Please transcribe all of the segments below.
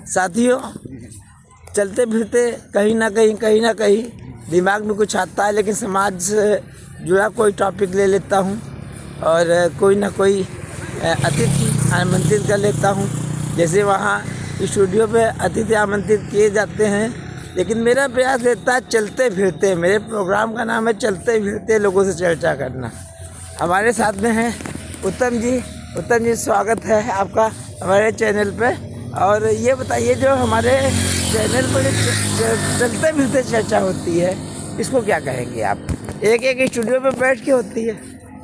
साथियों, चलते फिरते कहीं ना कहीं दिमाग में कुछ आता है, लेकिन समाज से जुड़ा कोई टॉपिक ले लेता हूँ और कोई ना कोई अतिथि आमंत्रित कर लेता हूँ। जैसे वहाँ स्टूडियो पे अतिथि आमंत्रित किए जाते हैं, लेकिन मेरा प्रयास रहता है चलते फिरते। मेरे प्रोग्राम का नाम है चलते फिरते लोगों से चर्चा करना। हमारे साथ में हैं उत्तम जी। उत्तम जी, स्वागत है आपका हमारे चैनल पे। और ये बताइए, जो हमारे चैनल पर चलते फिरते चर्चा होती है, इसको क्या कहेंगे आप? एक स्टूडियो पे बैठ के होती है,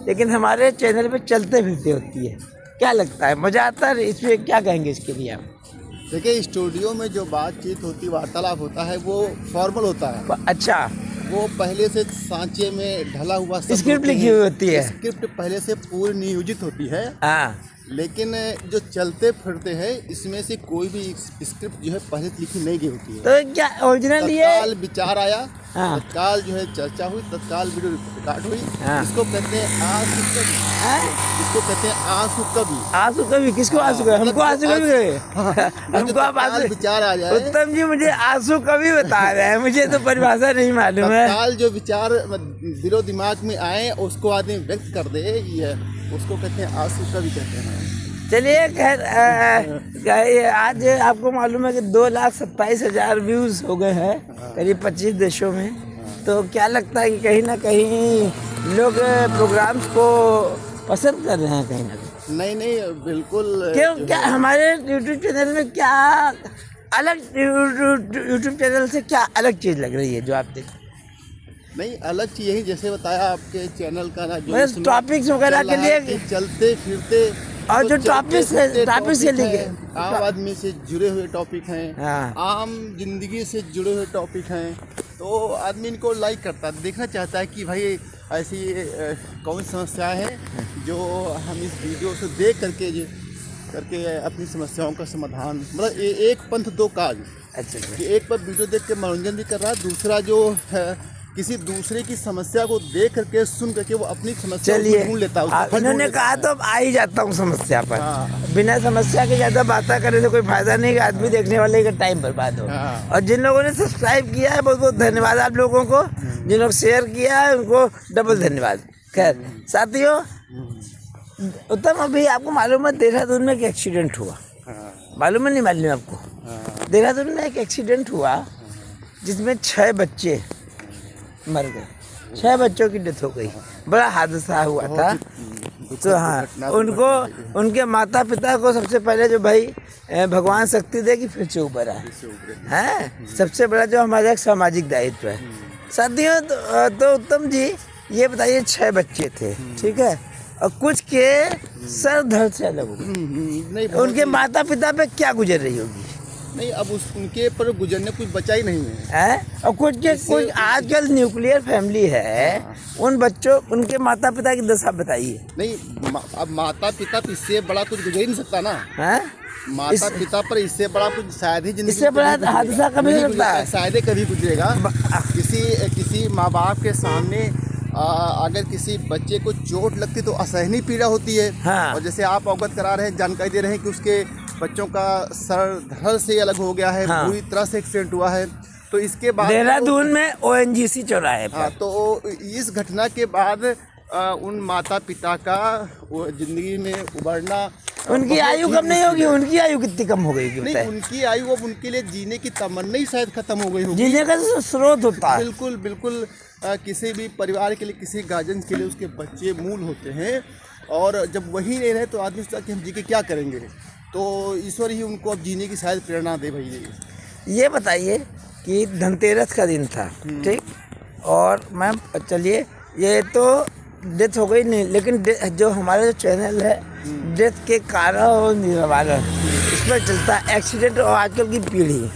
लेकिन हमारे चैनल पे चलते फिरते होती है। क्या लगता है, मज़ा आता है? इसमें क्या कहेंगे इसके लिए आप? देखिए, स्टूडियो में जो बातचीत होती, वार्तालाप होता है, वो फॉर्मल होता है। अच्छा, वो पहले से सांचे में ढला हुआ स्क्रिप्ट लिखी हुई होती है। स्क्रिप्ट पहले से पूरी नियोजित होती है। हाँ, लेकिन जो चलते फिरते हैं, इसमें से कोई भी स्क्रिप्ट जो है पहले से लिखी नहीं गई होती है। तो क्या ओरिजिनल ये तत्काल विचार आया, हाँ, तत्काल जो है चर्चा हुई, तत्काल वीडियो रिकॉर्ड हुई। हाँ, इसको कहते हैं आंसू कवि। इसको कहते हैं आंसू कवि। आंसू कवि किसको? आंसू कवि हमको आंसू कवि गए हमको आप आंसू विचार आ जाए। उत्तम जी मुझे आंसू कवि बता रहे हैं, मुझे तो परिभाषा नहीं मालूम है। तत्काल जो विचार दिलो दिमाग में आए, उसको आदमी व्यक्त कर दे, ये उसको कहते हैं आंसू कवि कहते हैं। चलिए, खैर आज आपको मालूम है कि 2,27,000 व्यूज़ हो गए हैं करीब 25 देशों में। तो क्या लगता है कि कहीं ना कहीं लोग प्रोग्राम्स को पसंद कर रहे हैं कहीं ना कहीं? नहीं, बिल्कुल। क्यों, क्या हमारे यूट्यूब चैनल में क्या अलग, यूट्यूब चैनल से क्या अलग चीज़ लग रही है जो आप देख? नहीं, अलग चीज़ यही, जैसे बताया आपके चैनल का ना, जो टॉपिक्स वगैरह के लिए चलते फिरते और जो टॉपिक्स के लिए आम आदमी से जुड़े हुए टॉपिक हैं, हाँ, आम जिंदगी से जुड़े हुए टॉपिक हैं, तो आदमी इनको लाइक करता है, देखना चाहता है कि भाई ऐसी कौन समस्याएं हैं जो हम इस वीडियो से देख करके अपनी समस्याओं का समाधान, मतलब एक पंथ दो काज। अच्छा, एक पर वीडियो देख के मनोरंजन भी कर रहा है, दूसरा जो है किसी दूसरे की समस्या को देख करके सुन करके वो अपनी समस्या को ढूंढ लेता है। इन्होंने कहा तो अब आ ही जाता हूँ समस्या पर। हाँ। बिना समस्या के ज़्यादा बातें करने से कोई फायदा नहीं, आदमी देखने वाले का टाइम बर्बाद हो। हाँ। और जिन लोगों ने सब्सक्राइब किया है, बहुत बहुत धन्यवाद आप लोगों को। जिन लोग शेयर किया है, उनको डबल धन्यवाद। खैर साथियों, उत्तम, अभी आपको मालूम है देहरादून में एक एक्सीडेंट हुआ? मालूम है नहीं मालूम आपको? देहरादून में एक एक्सीडेंट हुआ जिसमें 6 बच्चे मर गए। 6 बच्चों की डेथ हो गई। बड़ा हादसा हुआ था। तो हाँ, उनके माता पिता को सबसे पहले जो भाई भगवान शक्ति दे कि फिर से ऊपर आए हैं, सबसे बड़ा जो हमारा एक सामाजिक दायित्व है। साथियों, तो उत्तम जी ये बताइए, 6 बच्चे थे, ठीक है, और कुछ के सर धड़ से अलग हो गए। उनके माता पिता पे क्या गुजर रही होगी? नहीं, अब उनके पर गुजरने कुछ बचा ही नहीं है। और कुछ आजकल न्यूक्लियर फैमिली है, उन बच्चों, उनके माता पिता की दशा बताइए। नहीं, अब माता पिता पर इससे बड़ा कुछ गुजर ही नहीं सकता ना। माता पिता पर इससे बड़ा कुछ शायद ही जिंदगी, इससे बड़ा हादसा कभी नहीं होता है, शायद कभी गुजरेगा। किसी माँ बाप के सामने अगर किसी बच्चे को चोट लगती तो असहनीय पीड़ा होती है। हाँ। और जैसे आप अवगत करा रहे हैं, जानकारी दे रहे हैं कि उसके बच्चों का सर धड़ से अलग हो गया है। हाँ। पूरी तरह से एक्सीडेंट हुआ है। तो इसके बाद देहरादून में ONGC चौराहे पर। हाँ, तो इस घटना के बाद उन माता पिता का जिंदगी में उभरना, उनकी आयु कम नहीं होगी? उनकी आयु कितनी कम हो गई? नहीं, उनकी आयु अब उनके लिए जीने की तमन्ना ही शायद खत्म हो गई होगी। जीने का स्रोत होता है। बिल्कुल। किसी भी परिवार के लिए, किसी गार्जियन के लिए उसके बच्चे मूल होते हैं, और जब वही नहीं रहे तो आदमी सोचता कि हम जी के क्या करेंगे। तो ईश्वर ही उनको अब जीने की शायद प्रेरणा दे भाई। ये बताइए कि धनतेरस का दिन था, ठीक, और मैम चलिए, ये तो डेथ हो गई नहीं, लेकिन जो हमारा जो चैनल है डेथ के कारण और निवारण, इस पर चलता है एक्सीडेंट और आजकल की पीढ़ी।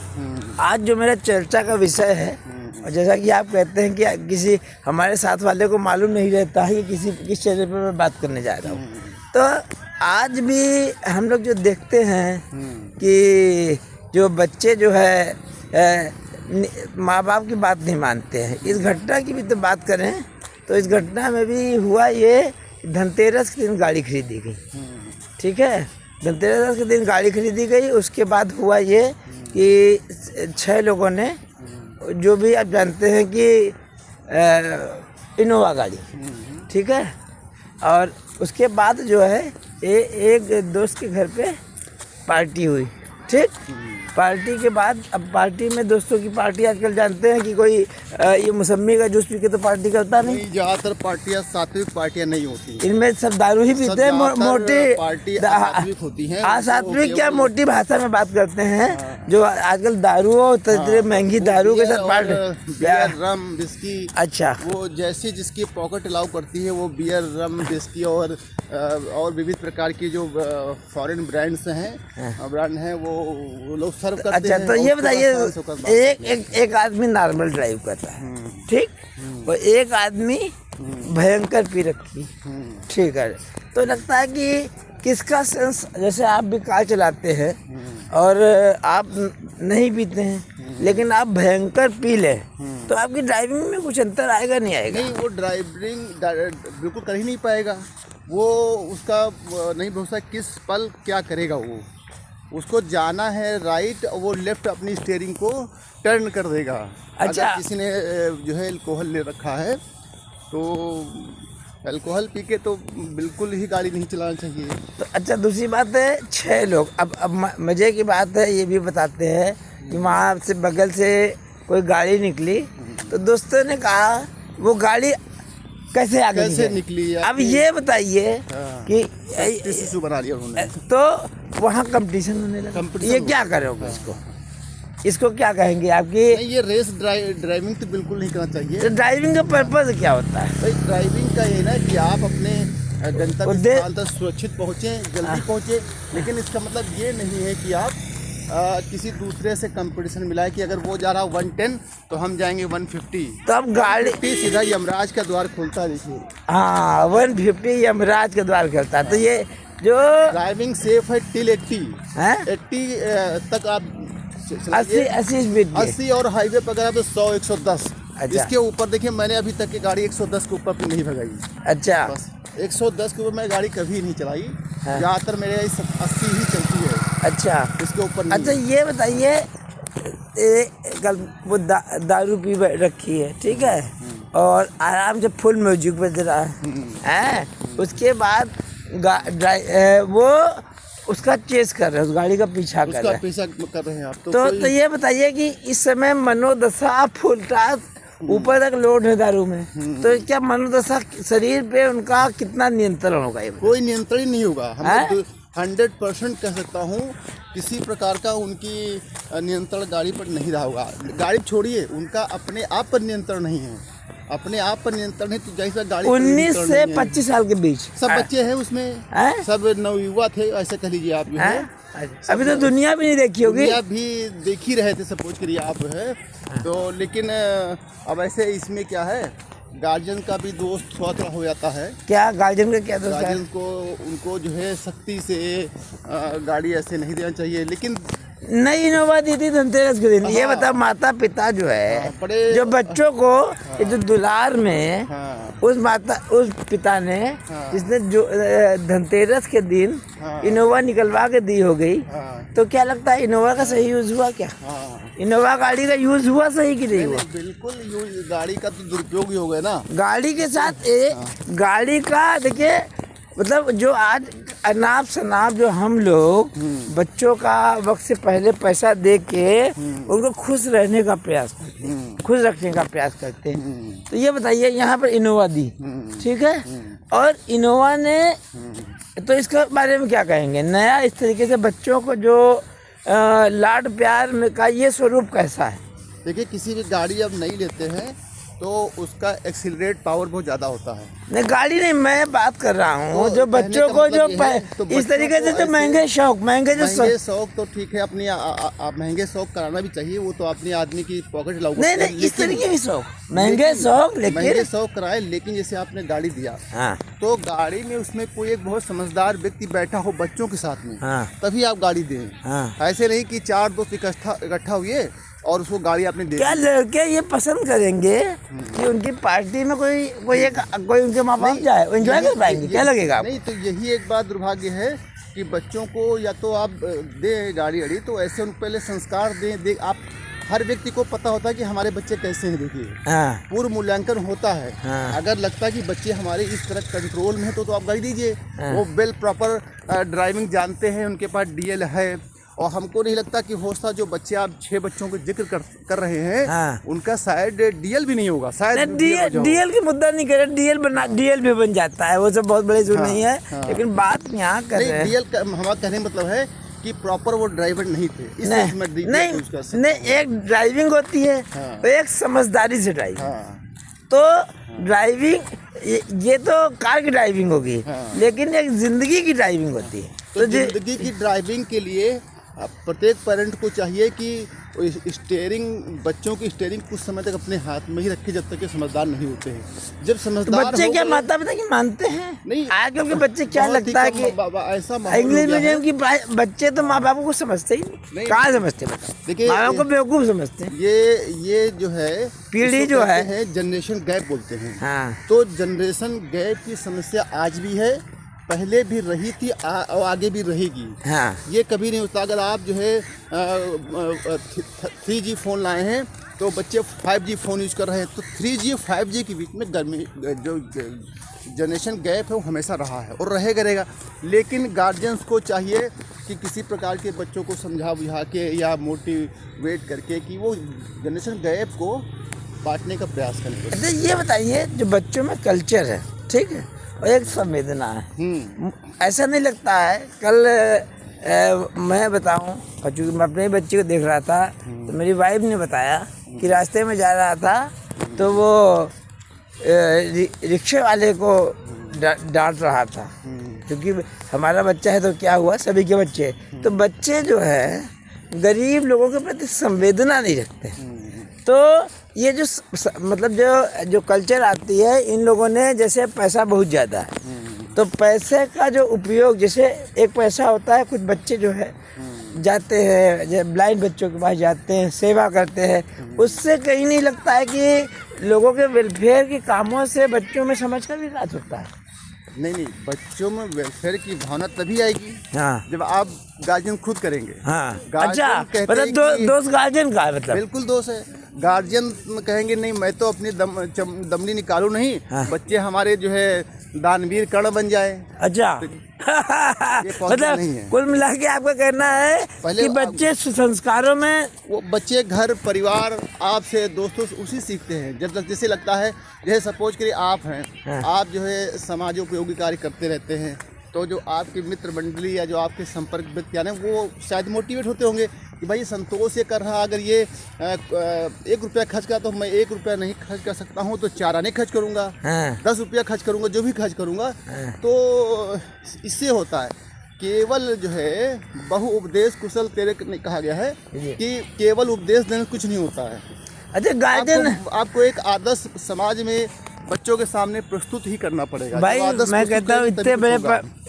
आज जो मेरा चर्चा का विषय है, और जैसा कि आप कहते हैं कि किसी हमारे साथ वाले को मालूम नहीं रहता है कि किस चैनल पर मैं बात करने जा रहा हूँ। तो आज भी हम लोग जो देखते हैं कि जो बच्चे जो है माँ बाप की बात नहीं मानते हैं। इस घटना की भी तो बात करें तो इस घटना में भी हुआ ये, धनतेरस के दिन गाड़ी खरीदी गई, ठीक है, धनतेरस के दिन गाड़ी खरीदी गई। उसके बाद हुआ ये कि 6 लोगों ने, जो भी आप जानते हैं कि इनोवा गाड़ी, ठीक है। और उसके बाद जो है एक दोस्त के घर पे पार्टी हुई, ठीक। पार्टी के बाद, अब पार्टी में दोस्तों की पार्टी आजकल जानते हैं कि कोई ये मौसम्मी का जूस पी के तो पार्टी करता नहीं। ज़्यादातर पार्टियाँ सात्विक पार्टियाँ नहीं होती, इनमें सब दारू ही पीते हैं, मोटी पार्टी सात्विक होती है। असात्विक या मोटी भाषा में बात करते हैं, जो आजकल दारू और महंगी दारू के साथ पार्टी, बियर, रम, विस्की। अच्छा, वो जैसे जिसकी पॉकेट अलाउ करती है वो बियर, रम, विस्की और विविध प्रकार की जो फॉरेन ब्रांड्स हैं, ब्रांड हैं, वो लोग सर्व करते अच्छा। हैं। तो ये बताइए, एक आदमी नॉर्मल ड्राइव करता है, ठीक, और एक आदमी भयंकर पी रखी, ठीक है। तो लगता है कि किसका सेंस, जैसे आप भी कार चलाते हैं और आप नहीं पीते हैं लेकिन आप भयंकर पी लें, तो आपकी ड्राइविंग में कुछ अंतर आएगा नहीं आएगा? नहीं, वो ड्राइविंग बिल्कुल कर ही नहीं पाएगा। वो उसका नहीं भरोसा किस पल क्या करेगा। वो उसको जाना है राइट, और वो लेफ्ट अपनी स्टीयरिंग को टर्न कर देगा। अच्छा। अगर किसी ने जो है अल्कोहल ले रखा है तो अल्कोहल पी के तो बिल्कुल ही गाड़ी नहीं चलाना चाहिए। तो अच्छा, दूसरी बात है 6 लोग, अब मज़े की बात है, ये भी बताते हैं कि वहाँ से बगल से कोई गाड़ी निकली, तो दोस्तों ने कहा वो गाड़ी कैसे आगे कैसे निकली। अब ये बताइए कि इशू बना लिया उन्होंने, तो वहाँ कंपटीशन होने लगा। ये क्या करोगे इसको क्या कहेंगे आपकी? नहीं, ये रेस ड्राइविंग तो बिल्कुल नहीं करना चाहिए। तो ड्राइविंग का पर्पज क्या होता है? भाई, ड्राइविंग का ये ना कि आप अपने गंतव्य स्थान तक सुरक्षित पहुँचे, जल्दी पहुँचे, लेकिन इसका मतलब ये नहीं है कि आप किसी दूसरे से कंपटीशन मिलाए कि अगर वो जा रहा 110 तो हम जाएंगे 150। तो अब गाड़ी सीधा यमराज का द्वार खोलता है, देखिए। हाँ, 150 यमराज का द्वार खोलता है। तो ये जो ड्राइविंग सेफ है टिल 80 तक आप 80 स्पीड 80, और हाईवे पर अगर आप 100, 110। अच्छा। इसके ऊपर देखिए, मैंने अभी तक की गाड़ी 110 के ऊपर भी नहीं भगाई। अच्छा, बस 110 के ऊपर मैं गाड़ी कभी नहीं चलाई। ज़्यादातर मेरे 80 ही चलती है। अच्छा, इसके ऊपर नहीं। अच्छा, ये बताइए, कल वो दारू पी रखी है, ठीक है, और आराम से फुल म्यूजिक बज रहा है, उसके बाद वो उसका चेस कर रहे हैं, उस गाड़ी का पीछा कर रहे हैं आप। तो ये बताइए कि इस समय मनोदशा फुलटा ऊपर तक लोड है दारू में, तो क्या मनोदशा शरीर पे उनका कितना नियंत्रण होगा? कोई नियंत्रण ही नहीं होगा। 100% कह सकता हूँ, किसी प्रकार का उनकी नियंत्रण गाड़ी पर नहीं रहा होगा। गाड़ी छोड़िए, उनका अपने आप पर नियंत्रण नहीं है। अपने आप पर नियंत्रण है तो जैसा गाड़ी 19 से 25 साल के बीच सब बच्चे हैं उसमें, सब नवयुवा थे, ऐसा कह लीजिए आप। अभी तो दुनिया भी नहीं देखी होगी। दुनिया भी देख ही रहे थे, सपोज करिए आप है तो। लेकिन अब ऐसे इसमें क्या है, गार्जियन का भी दोस्त थोड़ा हो जाता है। क्या गार्जियन का क्या दोस्त है? गार्जियन को उनको जो है सख्ती से गाड़ी ऐसे नहीं देना चाहिए। लेकिन नई इनोवा दी थी धनतेरस के दिन। ये बता, माता पिता जो है, जो बच्चों को जो दुलार में, उस पिता ने जिसने जो धनतेरस के दिन इनोवा निकलवा के दी हो गई, तो क्या लगता है इनोवा का सही यूज हुआ क्या? इनोवा गाड़ी का यूज हुआ सही कि नहीं हुआ? बिल्कुल यूज, गाड़ी का तो दुरुपयोग ही हो गया ना। गाड़ी के साथ गाड़ी का देखिए, मतलब जो आज अनाप शनाप जो हम लोग बच्चों का वक्त से पहले पैसा दे के उनको खुश रहने का प्रयास करते हैं, खुश रखने का प्रयास करते हैं। तो ये बताइए, यहाँ पर इनोवा दी, ठीक है, और इनोवा ने, तो इसके बारे में क्या कहेंगे? नया इस तरीके से बच्चों को जो लाड प्यार में का ये स्वरूप कैसा है? देखिए, किसी भी गाड़ी अब नहीं लेते हैं तो उसका एक्सीलरेट पावर बहुत ज़्यादा होता है। नहीं, गाड़ी नहीं, मैं बात कर रहा हूँ जो बच्चों को जो इस तरीके से जो महंगे शौक तो ठीक है, अपनी महंगे शौक कराना भी चाहिए। वो तो अपनी आदमी की पॉकेट लाओ। नहीं, इस तरीके के शौक, महंगे शौक कराए। लेकिन जैसे आपने गाड़ी दिया, तो गाड़ी में उसमें कोई एक बहुत समझदार व्यक्ति बैठा हो बच्चों के साथ में, तभी आप गाड़ी दें। ऐसे नहीं कि 4 दोस्त इकट्ठा हुए और उसको गाड़ी आपने दे। क्या लड़के ये पसंद करेंगे कि उनकी पार्टी में कोई उनके माँ बाप जाए, एंजॉय कर पाएंगे? क्या लगेगा? नहीं, तो यही एक बात दुर्भाग्य है कि बच्चों को या तो आप दें गाड़ी अड़ी, तो ऐसे उनको पहले संस्कार दें। आप हर व्यक्ति को पता होता है कि हमारे बच्चे कैसे हैं। देखिए, हाँ पूर्व मूल्यांकन होता है। हाँ। अगर लगता है कि बच्चे हमारे इस तरह कंट्रोल में है तो आप गाड़ी दीजिए। हाँ। वो वेल प्रॉपर ड्राइविंग जानते हैं, उनके पास डीएल है। और हमको नहीं लगता कि होता जो बच्चे आप 6 बच्चों को जिक्र कर रहे हैं, हाँ। उनका शायद डीएल भी नहीं होगा। शायद डीएल की मुद्दा नहीं कर रहे, डीएल भी बन जाता है, वो सब बहुत बड़े जो नहीं है। हाँ। लेकिन बात यहाँ कर रहे हैं, डीएल का हमारा कहने का मतलब है कि प्रॉपर वो ड्राइवर नहीं थे। नहीं, एक ड्राइविंग होती है, हाँ। तो एक समझदारी से ड्राइविंग। हाँ। तो ड्राइविंग ये तो कार की ड्राइविंग होगी, हाँ। लेकिन एक जिंदगी की ड्राइविंग होती है। तो जिंदगी की ड्राइविंग के लिए प्रत्येक पेरेंट को चाहिए कि स्टीयरिंग, बच्चों की स्टीयरिंग कुछ समय तक अपने हाथ में ही रखे जब तक कि समझदार नहीं होते हैं। जब समझदार बच्चे क्या माता पिता की मानते हैं? नहीं, आजकल के बच्चे क्या लगता है कि ऐसा इंग्लिश मीडियम की बच्चे तो माँ बाप को समझते ही नहीं। कहाँ समझते बताओ? देखिए, माँ बाप को बेवकूफ समझते हैं। ये जो है पीढ़ी जो है जनरेशन गैप बोलते हैं। हाँ। तो जनरेशन गैप की समस्या आज भी है, पहले भी रही थी और आगे भी रहेगी। हाँ। ये कभी नहीं होता। अगर आप जो है 3G फ़ोन लाए हैं तो बच्चे 5G फ़ोन यूज़ कर रहे हैं, तो 3G और 5G के बीच में जो जनरेशन गैप है वो हमेशा रहा है और रहेगा। लेकिन गार्जियंस को चाहिए कि किसी प्रकार के बच्चों को समझा बुझा के या मोटिवेट करके कि वो जनरेशन गैप को बांटने का प्रयास करें। अच्छा, ये बताइए, जो बच्चों में कल्चर है, ठीक है, और एक संवेदना है, ऐसा नहीं लगता है? कल मैं बताऊं, और चूँकि मैं अपने बच्चे को देख रहा था, तो मेरी वाइफ ने बताया कि रास्ते में जा रहा था तो वो रिक्शे वाले को डांट रहा था, क्योंकि हमारा बच्चा है तो क्या हुआ, सभी के बच्चे। तो बच्चे जो है गरीब लोगों के प्रति संवेदना नहीं रखते। तो ये जो मतलब जो कल्चर आती है, इन लोगों ने, जैसे पैसा बहुत ज़्यादा है तो पैसे का जो उपयोग, जैसे एक पैसा होता है, कुछ बच्चे जो है जाते हैं, ब्लाइंड बच्चों के पास जाते हैं, सेवा करते हैं, उससे कहीं नहीं लगता है कि लोगों के वेलफेयर के कामों से बच्चों में समझ का विकास होता है। नहीं, बच्चों में वेलफेयर की भावना तभी आएगी, हाँ, जब आप गार्जियन खुद करेंगे। हाँ। गार्जियन अच्छा, मतलब दोस्त गार्जियन का मतलब? बिल्कुल दोस्त है। गार्जियन कहेंगे नहीं, मैं तो अपनी दमनी निकालू नहीं, हाँ। बच्चे हमारे जो है दानवीर कर्ण बन जाए। अच्छा। मतलब कुल मिला के आपका कहना है कि बच्चे संस्कारों में, वो बच्चे घर परिवार आपसे, दोस्तों से उसी सीखते हैं। जब तक जैसे लगता है, जैसे सपोज करिए आप हैं, हाँ। आप जो है समाजोपयोगी कार्य करते रहते हैं, तो जो आपकी मित्र मंडली या जो आपके संपर्क व्यक्ति हैं वो शायद मोटिवेट होते होंगे कि भाई संतोष ये कर रहा, अगर ये 1 रुपया खर्च करा तो मैं 1 रुपया नहीं खर्च कर सकता हूँ, तो 4 आने खर्च करूँगा, हाँ। 10 रुपया खर्च करूँगा, जो भी खर्च करूँगा। तो इससे होता है, केवल जो है बहु उपदेश कुशल तेरे कहा गया है कि केवल उपदेश देने कुछ नहीं होता है। अच्छा, गार्जियन आपको एक आदर्श समाज में बच्चों के सामने प्रस्तुत ही करना पड़ेगा भाई। मैं कहता हूँ, इतने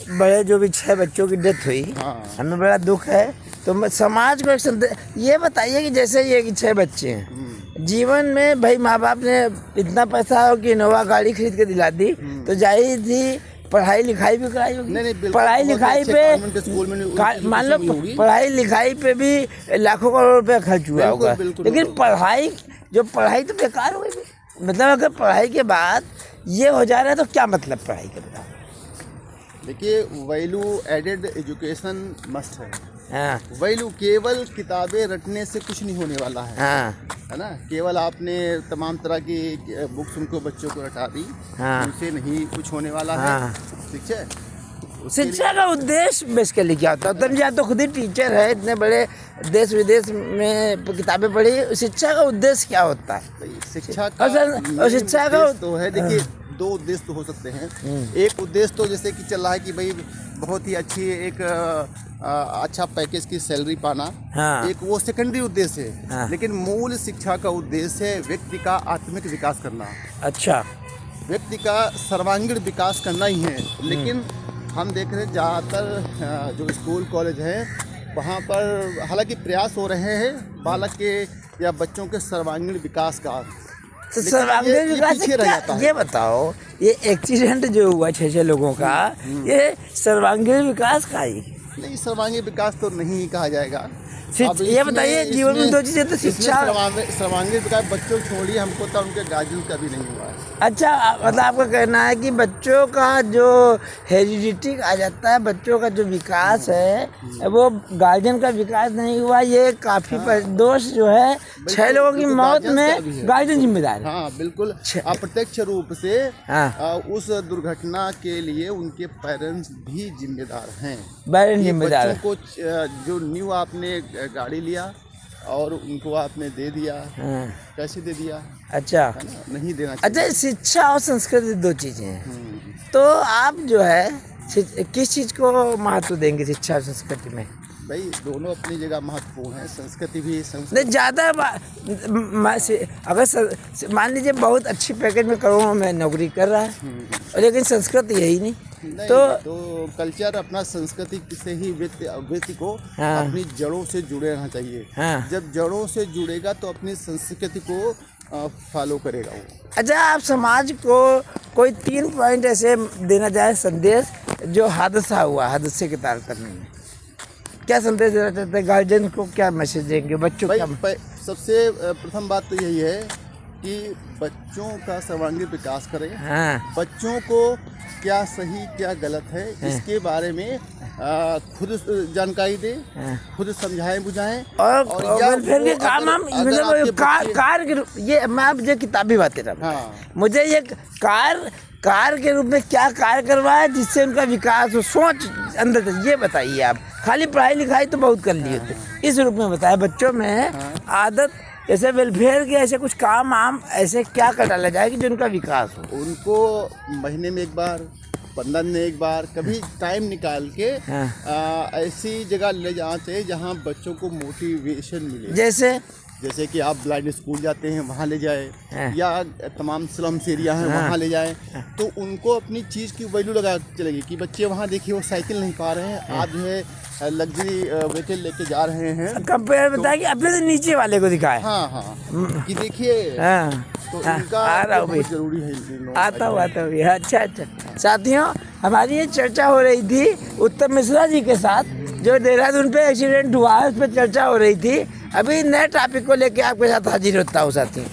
बड़े जो भी 6 बच्चों की डेथ हुई, हाँ। हमें बड़ा दुख है। तो समाज को एक ये बताइए कि जैसे ये कि 6 बच्चे हैं, जीवन में भाई माँ बाप ने इतना पैसा हो कि इनोवा गाड़ी खरीद के दिला दी, तो जाहिर थी पढ़ाई लिखाई भी कराई होगी। नहीं, पढ़ाई लिखाई पे मान लो, पढ़ाई लिखाई पे भी लाखों करोड़ रुपया खर्च हुआ होगा, लेकिन पढ़ाई तो बेकार हो गई। मतलब अगर पढ़ाई के बाद ये हो जा रहा है तो क्या मतलब पढ़ाई के बाद? देखिए, वैल्यू एडेड एजुकेशन मस्ट है। हाँ। वैल्यू, केवल किताबें रटने से कुछ नहीं होने वाला है। हाँ। है ना, केवल आपने तमाम तरह की बुक्स उनको बच्चों को रटा दी, हाँ। उनसे नहीं कुछ होने वाला हाँ। है। ठीक है, शिक्षा का उद्देश्य बेसिकली क्या होता है? तुम या तो खुद ही टीचर है, इतने बड़े देश विदेश में किताबें पढ़ी, शिक्षा का उद्देश्य क्या होता है? शिक्षा का तो है, देखिए 2 उद्देश्य तो हो सकते हैं। एक उद्देश्य तो जैसे कि चल रहा है कि भाई बहुत ही अच्छी एक अच्छा पैकेज की सैलरी पाना, हाँ। एक वो सेकेंडरी उद्देश्य है। हाँ। लेकिन मूल शिक्षा का उद्देश्य है व्यक्ति का आत्मिक विकास करना। अच्छा, व्यक्ति का सर्वांगीण विकास करना ही है। लेकिन हम देख रहे हैं ज़्यादातर जो स्कूल कॉलेज हैं वहाँ पर हालांकि प्रयास हो रहे हैं बालक के या बच्चों के सर्वांगीण विकास का। तो सर्वांगीण विकास क्या? ये बताओ, ये एक्सीडेंट जो हुआ 6 लोगों का, ये सर्वांगीण विकास का ही नहीं, सर्वांगीण विकास तो नहीं कहा जाएगा। अब ये बताइए, जीवन में दो चीज़ें तो इसमें शिक्षा। सर्वांगीण विकास बच्चों को छोड़िए, हमको तो उनके गार्जियन का भी नहीं हुआ है। अच्छा, मतलब आपका कहना है कि बच्चों का जो हेरिडिटी आ जाता है, बच्चों का जो विकास है वो गार्जियन का विकास नहीं हुआ, ये काफ़ी दोष जो है 6 लोगों की मौत में गार्जियन जिम्मेदार है। हाँ बिल्कुल, अप्रत्यक्ष रूप से हाँ। उस दुर्घटना के लिए उनके पेरेंट्स भी जिम्मेदार हैं। पेरेंट्स जिम्मेदार है। बच्चों को जो न्यू आपने गाड़ी लिया और उनको आपने दे दिया, हाँ। कैसे दे दिया? अच्छा, है ना? नहीं देना चाहिए। अच्छा, शिक्षा और संस्कृति दो चीज़ें हैं, तो आप जो है किस चीज़ को महत्व देंगे शिक्षा और संस्कृति में? भाई दोनों अपनी जगह महत्वपूर्ण है, संस्कृति भी नहीं ज़्यादा अगर मान लीजिए बहुत अच्छी पैकेज में करोड़ों में नौकरी कर रहा है, लेकिन संस्कृति यही नहीं, तो कल्चर अपना संस्कृति से ही व्यक्ति को हाँ। अपनी जड़ों से जुड़े रहना चाहिए। हाँ। जब जड़ों से जुड़ेगा तो अपनी संस्कृति को फॉलो करेगा वो। अच्छा, आप समाज को कोई 3 पॉइंट ऐसे देना चाहे संदेश जो हादसा हुआ, हादसे के तार करने में क्या संदेश देना चाहते हैं? गार्जियन को क्या मैसेज देंगे, बच्चों को? सबसे प्रथम बात तो यही है कि बच्चों का सर्वांगीण विकास करें। हाँ। बच्चों को क्या सही क्या गलत है इसके बारे में खुद जानकारी दे, खुद समझाएं बुझाएं। और फिर ये काम हम मतलब कार के रूप, ये मैं अब ये किताबी बातें कर रहा हूँ, मुझे ये कार के रूप में क्या कार्य करवाए जिससे उनका विकास हो, सोच अंदर तक, ये बताइए आप। खाली पढ़ाई लिखाई तो बहुत कर लिए थे, इस रूप में बताया बच्चों में आदत, जैसे वेलफेयर के ऐसे कुछ काम आम ऐसे क्या कर डाला जाए कि जो उनका विकास हो। उनको महीने में एक बार, 15 दिन में एक बार, कभी टाइम निकाल के ऐसी जगह ले जाना चाहिए जहाँ बच्चों को मोटिवेशन मिले। जैसे कि आप ब्लाइंड स्कूल जाते हैं वहाँ ले जाए, या तमाम स्लम्स एरिया हैं वहाँ ले जाए, तो उनको अपनी चीज़ की वैल्यू लगा चलेगी कि बच्चे वहाँ देखिए वो साइकिल नहीं पा रहे हैं, आप जो है लग्जरी व्हीकल लेके जा रहे हैं। कंपेयर बताया कि अपने से नीचे वाले को दिखाए। हाँ कि देखिए, तो इनका बहुत जरूरी है। आता हूँ। अच्छा, साथियों, हमारी ये चर्चा हो रही थी उत्तम मिश्रा जी के साथ, जो देहरादून पे एक्सीडेंट हुआ है उस पर चर्चा हो रही थी। अभी नए टॉपिक को लेके आपके साथ हाजिर होता हूँ साथी।